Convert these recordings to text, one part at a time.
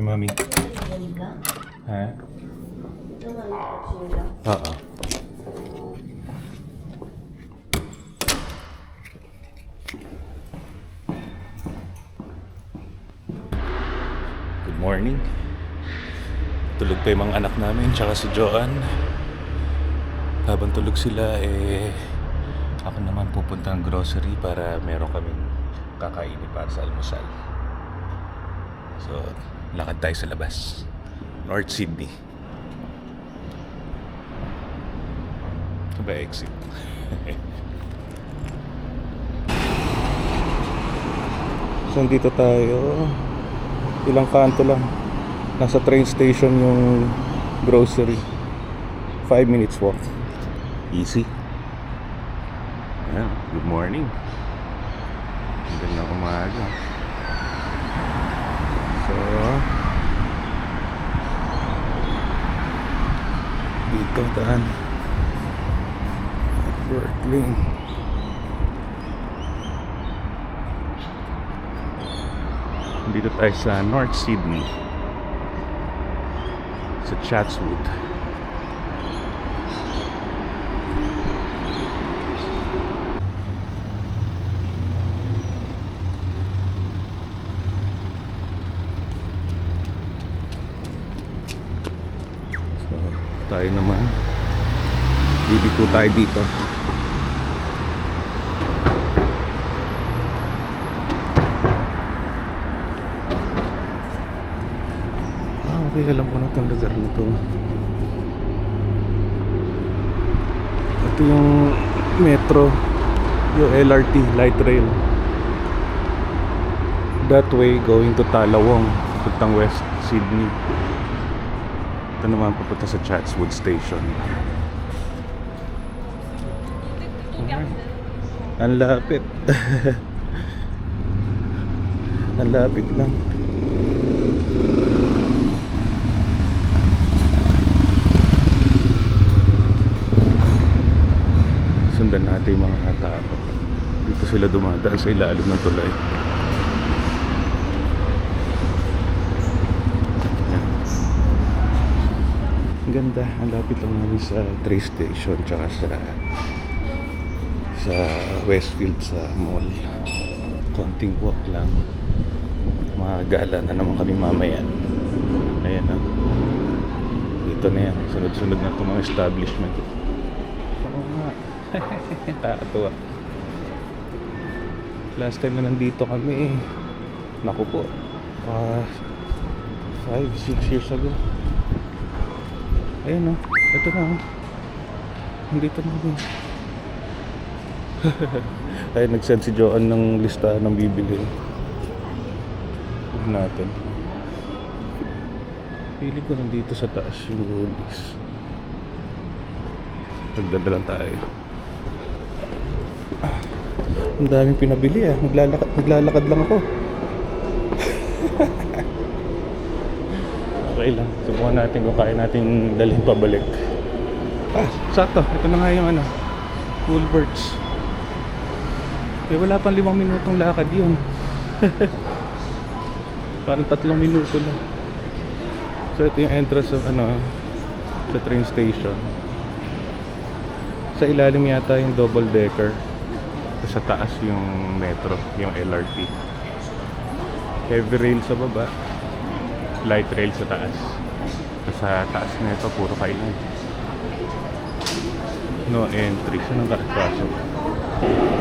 Hey, Mami. Ha? Oo. Good morning. Tulog pa yung mga anak namin, tsaka si Joanne. Habang tulog sila, ako naman pupunta ng grocery para meron kaming kakainin para sa almusal. So, lakad tayo sa labas. North Sydney. Ito ba exit? So, dito tayo. Ilang kanto lang. Nasa train station yung grocery. 5 minutes walk. Easy. Ayan, good morning. Magandang umaga. So, dito daan Brooklyn. Dito tayo sa North Sydney, sa Chatswood. So, tayo naman bibiko tayo dito. Okay, alam ko na itong lugar na ito. Ito yung metro, yung LRT, light rail. That way, going to Talawong, puntang West Sydney. Ito naman papunta sa Chatswood Station. Ang lapit. Ang lapit lang. Sundan natin yung mga tao. Dito sila dumadaan sa ilalim ng tulay. Yan. Ang ganda. Ang lapit lang namin sa train station tsaka sa Westfield sa mall. Konting walk lang. Magala na naman kami mamaya. Ayan na. Dito na yan. Sunod-sunod na itong mga establishment. Oo nga. Nakakatuwa. Last time na nandito kami, naku po, 5-6 years ago. Ayan o, ito na o. Nandito na kami. Ay, nag-send si Joanne ng listahan ng bibili. Huwag natin. Pili ko nandito sa taas yung goodies. Nagdadalan tayo. Ang daming pinabili ah. Naglalakad lang ako. Okay lang. Subukan natin kung kaya natin dalhin pabalik. Sakto. Ito na nga yung Woolworths. Wala pang 5 minutong lakad yun. Parang 3 minuto lang. So ito yung entrance of sa train station. Sa ilalim yata yung double decker. Sa taas yung metro, yung LRT. Heavy rail sa baba, light rail sa taas. Sa taas nito puro kainan. No entry. Saan ang pasok?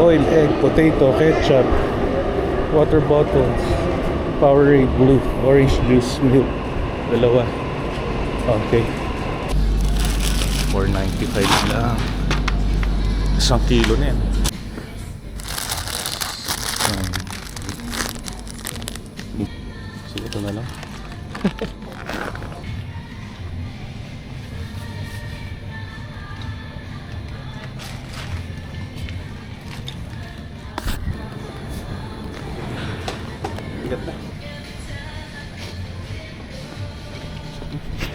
Oil, egg, potato, ketchup, water bottles, Powerade blue, orange juice, milk. Dalawa. Okay. 4.95 lang. 1 kilo na yan. Sige, ito na lang. Bigat na.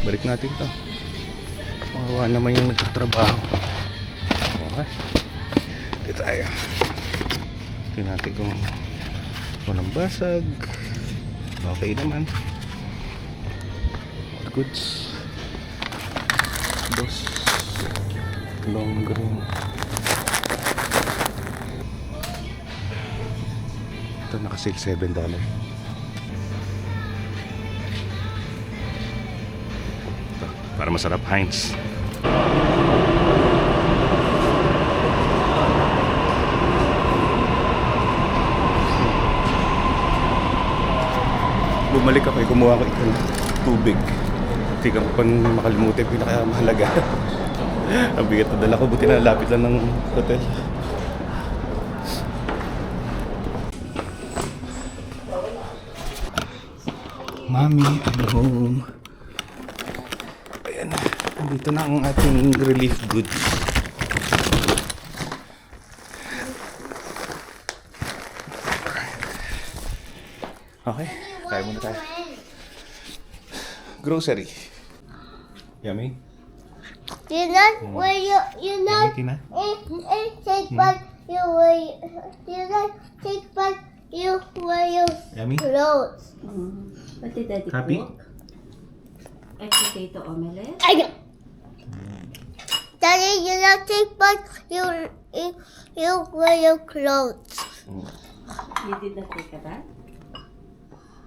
Balik natin ito. Mawa naman yung nagtatrabaho. Okay. Dito tayo. Tingnan natin kung walang basag. Okay naman. goods. Dos. Long green. Ito naka-sale $7. Ito, para masarap Heinz. Bumalik ako, kumuha ko ng tubig. Hindi ko pa makalimutan yung pinakamahalaga. Ang bigat na dala ko, buti na lapit lang ng hotel. Mami, I'm home. Ayan na, nandito na ang ating relief goods. Okay, kaya muna tayo. Grocery. Yummy? You know where you know Yummy, Tina? take back you take back you wear your Yummy? clothes. What did Daddy Happy? cook? Egg potato omelette? Daddy, you know take back you wear your clothes. You did not take a bath?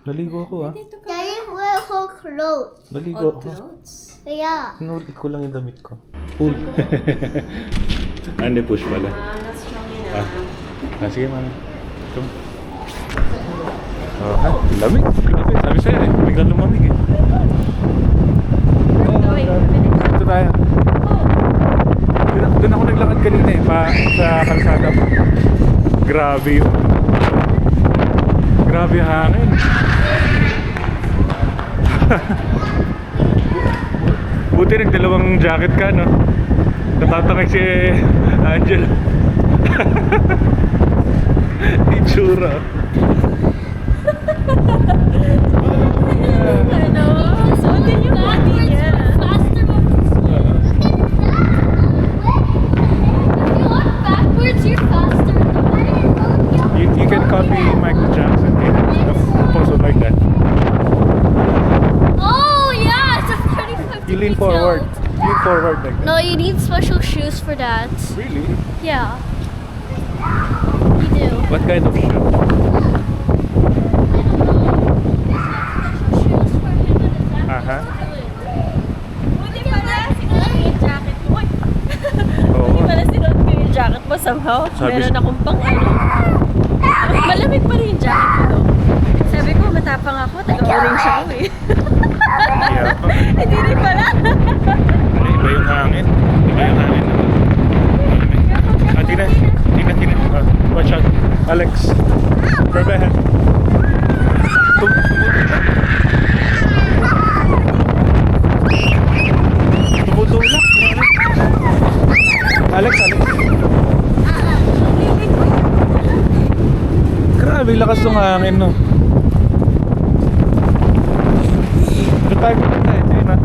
Naligo ako ah. Dito ka. Daddy wear her clothes. Naligo Old ako. clothes? Yeah. Inulit ko lang yung damit ko. Pull. Hindi, push pala. Not strong enough. Sige, mana. Come. Oh, ha? Lamig. Grabe. Sabi sa'yo eh. Biglang lumamig eh. Dito tayo. Doon ako naglakad kanina eh. Sa kalsada. Grabe yun. Grabe yung hangin. Buti nagdalawang jacket ka, no? Natatangay si Angel. Itsura. Ano? Suotin yung body niya. Backwards, you're faster. You can copy Michael Jackson. Pose it like that. Oh yeah, it's a 35 You lean degree forward. tilt. Lean forward like that. No, you need special shoes for that. Really? Yeah. You do. What kind of shoe? Shoes for him and his athletes Aha. to do it. Buti pala, sinuot ko yung jacket mo. Oo. Buti pala sinuot ko yung jacket mo somehow. Sabi- Meron akong pang ano. Malamig pa rin yung jacket ko. Sabi ko, matapang ako. Taga-orange ako eh. Yeah. Hindi rin pala. Iba yung hangin. Iba yung hangin. Tina. Tina. Watch out. Alex. Grab ahead. Tumutulak. Alex. Grabe, lakas ng hangin, no? Doon tayo pupunta eh. Ayun na.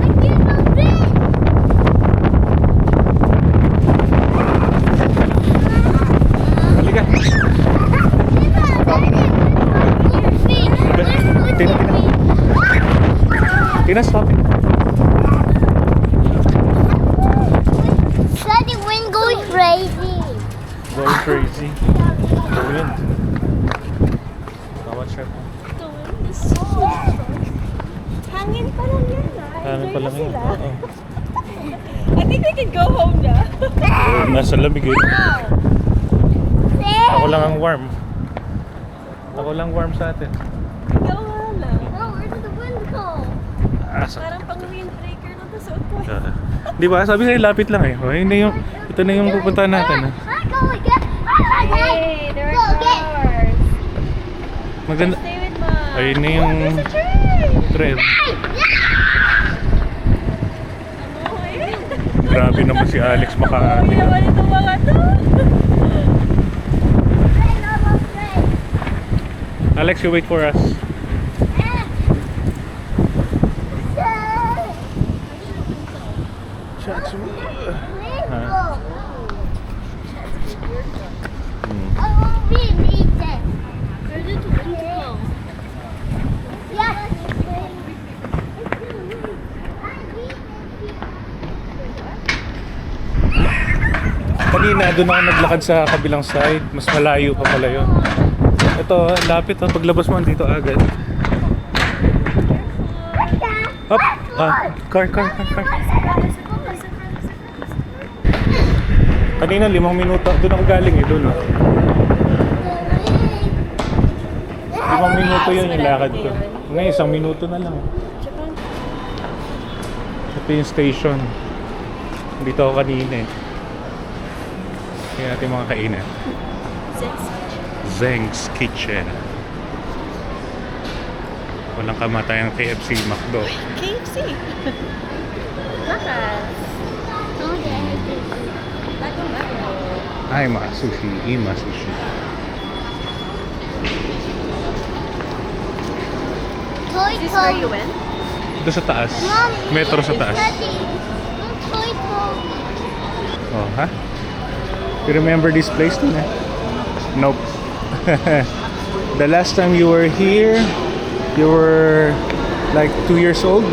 Halika. Tina, stop it. Daddy, wind going crazy. Going crazy. The wind. Watch out. The wind is so strong. Hangin pa lang yan ah. Hangin pa lang yun. Oo. I think we can go home na. Nasa lamig eh. Ako lang ang warm. Ako lang warm sa atin. Ikaw nga lang. Oh, where did the wind go? Parang pang windbreaker na to suot ko. Di ba? Sabi sa'yo, lapit lang eh. O, ito na yung pupuntahan natin. Go again. Hey, there Go are again. flowers. Maganda. Stay with Mom. Ayun na yung There's a tree. thread. Amoy. Grabe naman si Alex Amoy makaati. naman itong mga to. Alex, you wait for us. Huh? I won't be needed. Where did the wind go? Yeah. kanina, doon ako naglakad sa kabilang side. Mas malayo pa pala yun. Ito, lapit ha. Paglabas mo, dito agad. Up! Car. Kanina, 5 minuto. Doon ako galing eh, doon. 5 minuto yun yung lakad ko. Ngayon, 1 minuto na lang. Ito yung station. Dito ako kanina eh. Kaya natin mga kainan. Zeng's Kitchen. Walang kamatayang KFC, McDo. KFC. Bakit? Ay, mga sushi. Ima sushi. Toy Is this where you Tom. went? Doon sa taas. Metro sa taas. Daddy, Toy Tom. Oh, ha? You remember this place din eh? Nope. The last time you were here, you were like 2 years old.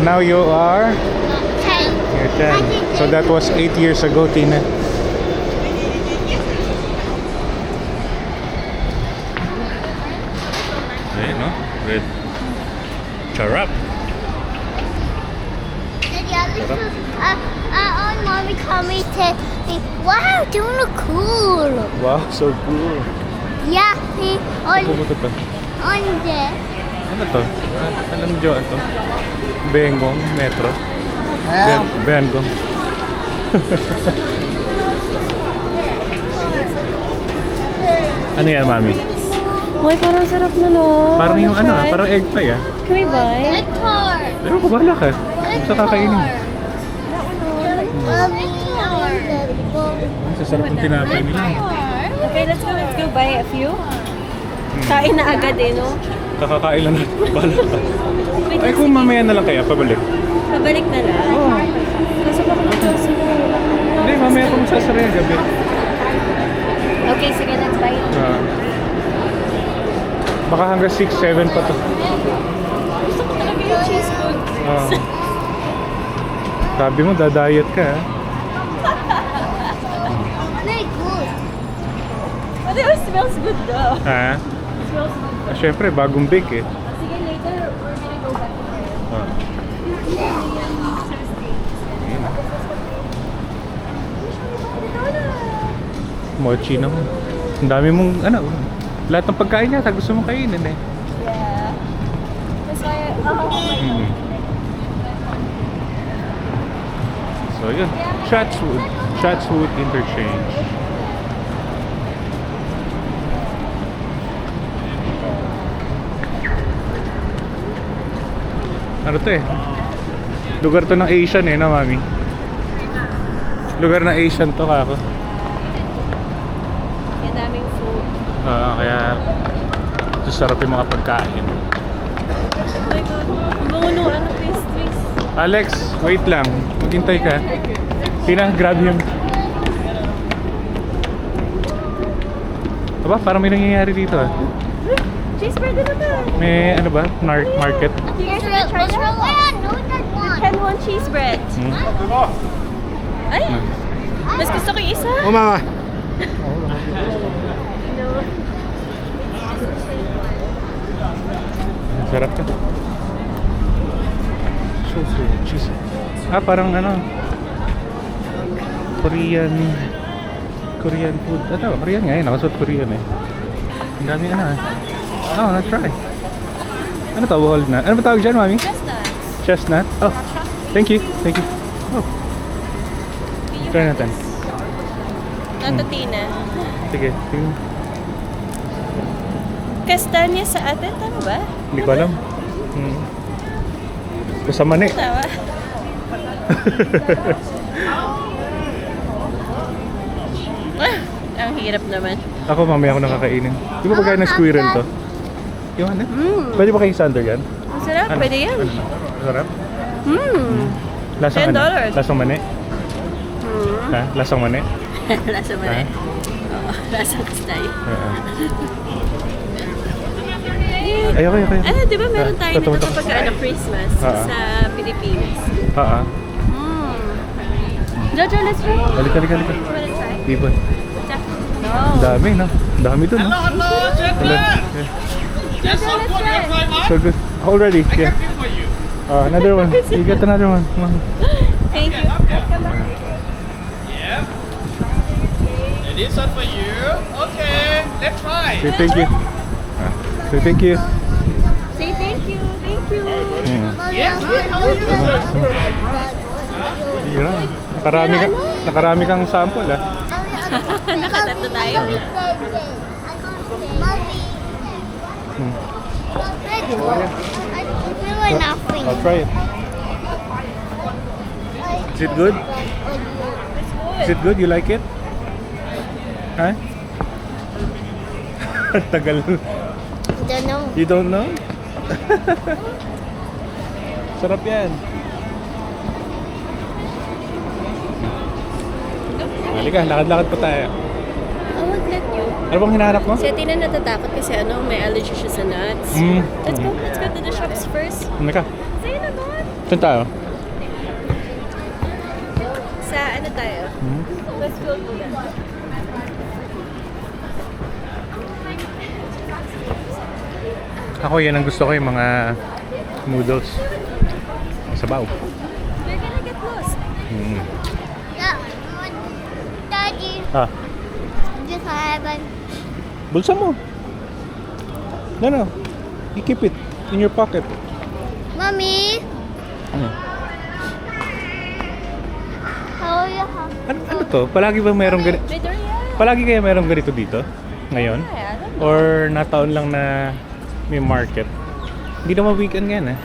Now you are? 10. You're 10. So that was 8 years ago, Tina. Ayan, no? With charap. Daddy, on mommy commented, wow, you look cool. Wow, so cool. Yeah, Pupunta to. on there. Ano to? Anong Joan to? Bengong, Metro. Bengong. Ano yan, mami? Uy, parang sarap na no. Parang yung ano, Try. parang egg pie ah. Can we buy? Car. Pero ko bahala ka. Sa kakainin. Mommy, Sa sarap ng tinapay nila. Okay, let's go buy a few. Kain na agad eh, no? Kakakain lang natin. Bahala ka. Wait, Ay, kung mamaya na lang kaya, pabalik. pabalik na lang. Oo. Kaso baka mag-close na. Hindi, mamaya kung sasara yung gabi. Okay, sige, let's buy it. Baka hanggang 6, 7 pa to. Gusto ko talaga yung cheese food. Sabi mo, dadayat ka ha? very good. But it smells good though. Ha? It smells good. Siyempre, bagong bake eh. Sige, later we're gonna go back there. Mochi naman. Ang dami mong, ano, lahat ng pagkain niya, gusto mong kainin eh. Yeah. That's why, Mm. So yun, Chatswood Interchange. Ano to eh? Lugar to ng Asian eh, na mami? Lugar ng Asian to kako. Yan daming food. Kaya sarap yung mga pagkain. Oh my God. Ang bango nung ano, pastries. Alex, wait lang. Maghintay ka. Tina, grab him. Aba, parang may nangyayari dito ah. Cheese bread na naman. May ano ba? Market? Here's real. I know that one. Pen one cheese bread. Ay! Mas gusto ko yung isa. Mama! No. Sarap ka. So cheese. Parang ano. Korean food. Ito, Korean nga yun. Nakasuot Korean eh. Ang dami ano eh. Oh, let's try. Ano to? Hold na. Ano ba tawag dyan, mami? Chestnuts. Chestnut? Oh, thank you. Thank you. Oh, try natin. Natatina. Sige. Tingnan. Kastanya sa atin, tama ba? Hindi ko alam. Basta mani. Tama. Ang hirap naman. Ako mamaya ako nakakainin. Di ba pagkain ng squirrel to? Yung ano? Pwede ba kayong sander yan? Ang sarap, Ano? pwede yan. Ano? Sarap? $10. Lasang ano? Lasang mani? Hmm. Ha? Lasang mani? Lasa mo Ha? rin. Oo, lasa tayo. Ayoko. Ano, di ba meron tayo Totoo, nito totoo. kapag Christmas Ah. sa Pilipinas? Ha? Mm. Jojo, let's try. Halika. You wanna try? Ibon. No. Dami, no? Dami dun, no? Hello. Yeah. Jojo, let's try. So good. Already, yeah. Another one. You get another one. Come on. Thank you. Come back. And this one for you. Okay, let's try. Say thank you. Say thank you. Say thank you. Thank you. Yeah. Yeah. Nakarami kang sample, ah. Nakatato tayo. I'll try it. Is it good? Is it good? You like it? Huh? Tagal. Don't know. You don't know? Sarap yan. Halika, lakad-lakad pa tayo. I won't let you. Ano bang hinahanap mo? Si Athena natatakot kasi may allergy siya sa nuts. Let's go to the shops first. Halika. Say na ba? Saan tayo? Sa ano tayo? Westfield muna. Ako yan ang gusto ko, yung mga noodles. Sabaw. We're gonna get lost. Daddy, Ah, just have bulsa mo. No. You keep it in your pocket. Mommy, how you have? Ano to? Palagi ba mayroong ganito? May durian. Palagi kaya mayroong ganito dito? Ngayon? Yeah, I don't know. Or nataon lang na may market? Hindi naman weekend ngayon, eh.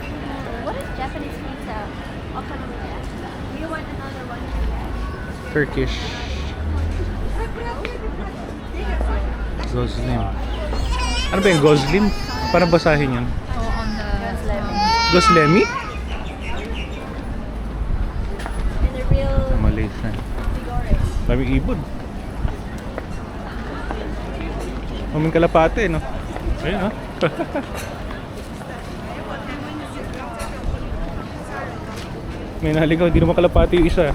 What is Japanese pizza? Okonomiyaki. Do you want another one? Turkish. Goslim. Ano ba yung Goslim? Paano basahin yun? Oh, on the Goslemi? And the real Maliit na. Vigore. Daming ibon. Maming kalapate, no? Ayun, no? May naligaw, hindi naman kalapate yung isa.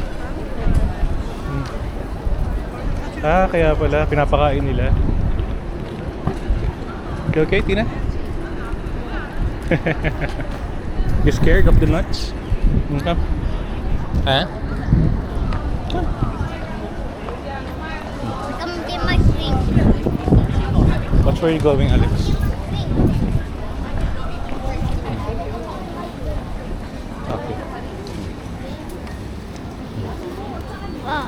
Kaya pala, pinapakain nila. Okay, Tina? You scared of the nuts? Okay. Huh? Come get my drink. Watch where you going, Alex. Okay. Ah.